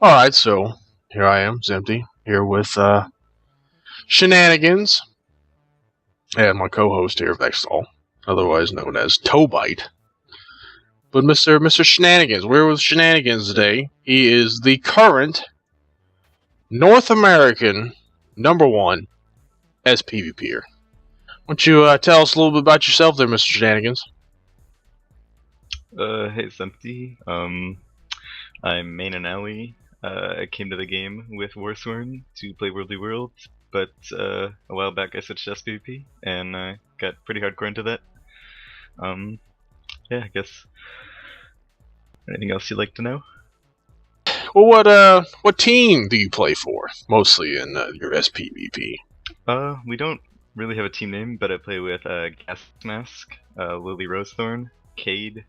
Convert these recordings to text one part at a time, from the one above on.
Alright, so here I am, Zemti, here with Shananigans, and my co-host here, Vexall, otherwise known as Tobite. But Mr. Shenanigans, we're with Shenanigans today. He is the current North American #1 sPvPer. Why don't you tell us a little bit about yourself there, Mr. Shenanigans? Hey, Zemti. I'm Main and Alley. I came to the game with Warsworn to play Worldly Worlds, but a while back I switched to sPvP and got pretty hardcore into that. Yeah, I guess. Anything else you'd like to know? Well, what team do you play for, mostly in your sPvP? We don't really have a team name, but I play with Gas Mask, Lily Rosethorn, Cade,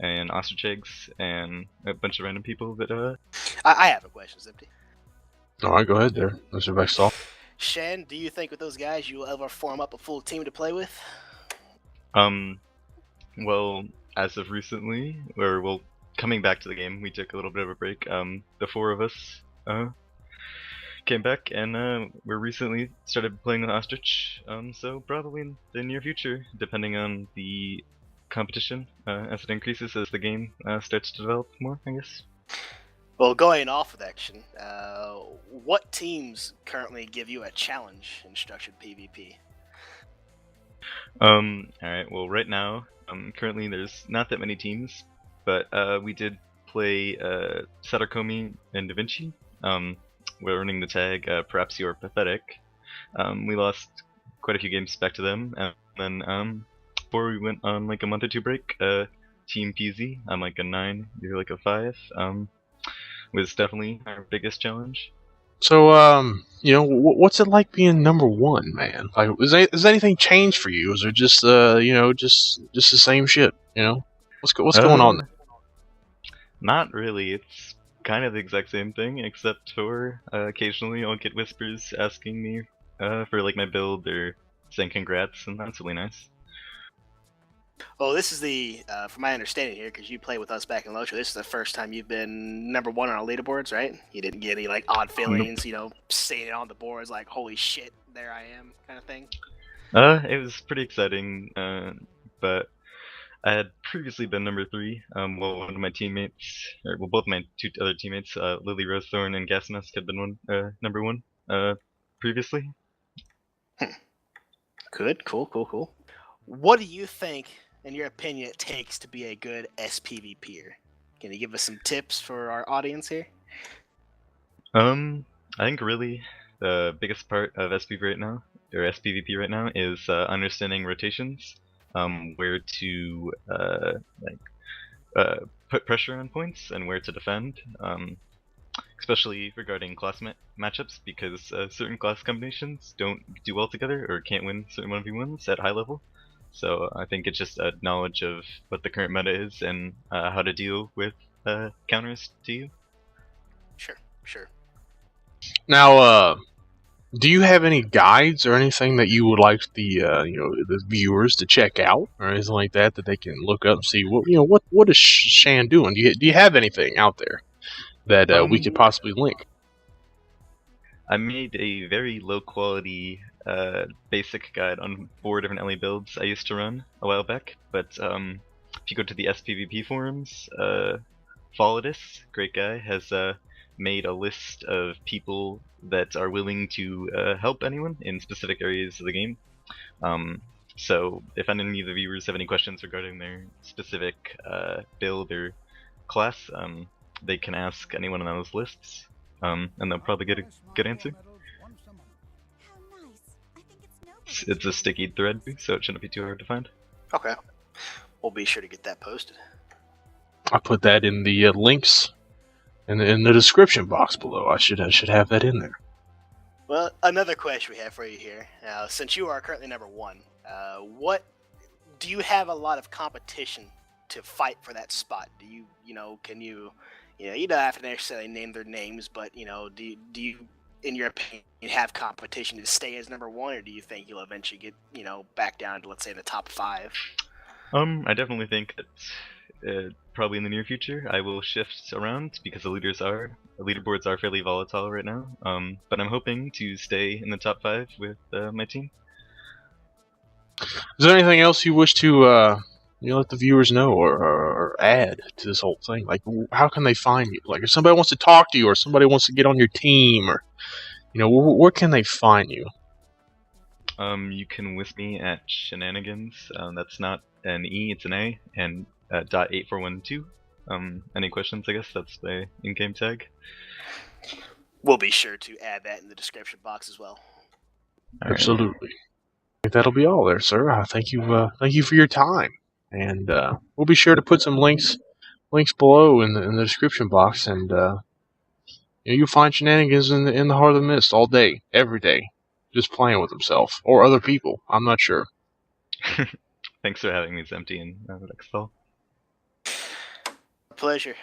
and Ostrich Eggs, and a bunch of random people that I have a question, Zemti. Alright, go ahead there, Mr. Vexall. Shan, do you think with those guys you will ever form up a full team to play with? Well, as of recently, coming back to the game, we took a little bit of a break. The four of us came back, and we're recently started playing with Ostrich. So probably in the near future, depending on the competition as it increases, as the game starts to develop more, I guess. Well, going off of that, what teams currently give you a challenge in structured PvP? Alright, well right now, currently there's not that many teams, but we did play Sadakomi and Da Vinci. We're earning the tag, Perhaps You're Pathetic. We lost quite a few games back to them, and then before we went on like a month or two break, Team PZ, I'm like a 9, you're like a 5, was definitely our biggest challenge. So, what's it like being #1, man? Like, has anything changed for you? Is it just, just the same shit? What's going on there? Not really. It's kind of the exact same thing, except for occasionally I'll get whispers asking me for like my build or saying congrats, and that's really nice. Well, this is from my understanding here, because you played with us back in Lotro, this is the first time you've been #1 on our leaderboards, right? You didn't get any like odd feelings, seeing it on the boards like, holy shit, there I am, kind of thing? It was pretty exciting, but I had previously been #3. Well, one of my teammates, both my two other teammates, Lily Rosethorn and Gasmask, had been #1 previously. Good, cool. What do you think, in your opinion, it takes to be a good sPvPer? Can you give us some tips for our audience here? I think really the biggest part of sPvP right now is understanding rotations, where to put pressure on points and where to defend, especially regarding class matchups, because certain class combinations don't do well together or can't win certain 1v1s at high level. So I think it's just a knowledge of what the current meta is and how to deal with counters to you. Sure. Now, do you have any guides or anything that you would like the viewers to check out, or anything like that they can look up and see what is Shan doing? Do you have anything out there that we could possibly link? I made a very low quality basic guide on 4 different LE builds I used to run a while back, but if you go to the sPvP forums, Folidus, great guy, has made a list of people that are willing to help anyone in specific areas of the game. So if any of the viewers have any questions regarding their specific build or class, they can ask anyone on those lists, and they'll probably get a good answer. It's a sticky thread, so it shouldn't be too hard to find. Okay. We'll be sure to get that posted. I put that in the links in the description box below. I should have that in there. Well, another question we have for you here. Now, since you are currently #1, what do you have a lot of competition to fight for that spot? Do you can you don't have to necessarily name their names, but do you, in your opinion, have competition to stay as #1, or do you think you'll eventually get back down to, let's say, the top 5? I definitely think that probably in the near future. I will shift around because the leaderboards are fairly volatile right now. But I'm hoping to stay in the top 5 with my team. Is there anything else you wish to let the viewers know or add to this whole thing? Like, how can they find you? Like, if somebody wants to talk to you or somebody wants to get on your team, or where can they find you? You can with me at Shananigans. That's not an E, it's an A, and .8412. Any questions? I guess that's the in-game tag. We'll be sure to add that in the description box as well. All right. Absolutely. I think that'll be all there, sir. Thank you for your time, and we'll be sure to put some links below in the description box, and you'll find Shananigans in the heart of the mist all day, every day, just playing with himself or other people. I'm not sure. Thanks for having me, Zemti and Rexall. Pleasure.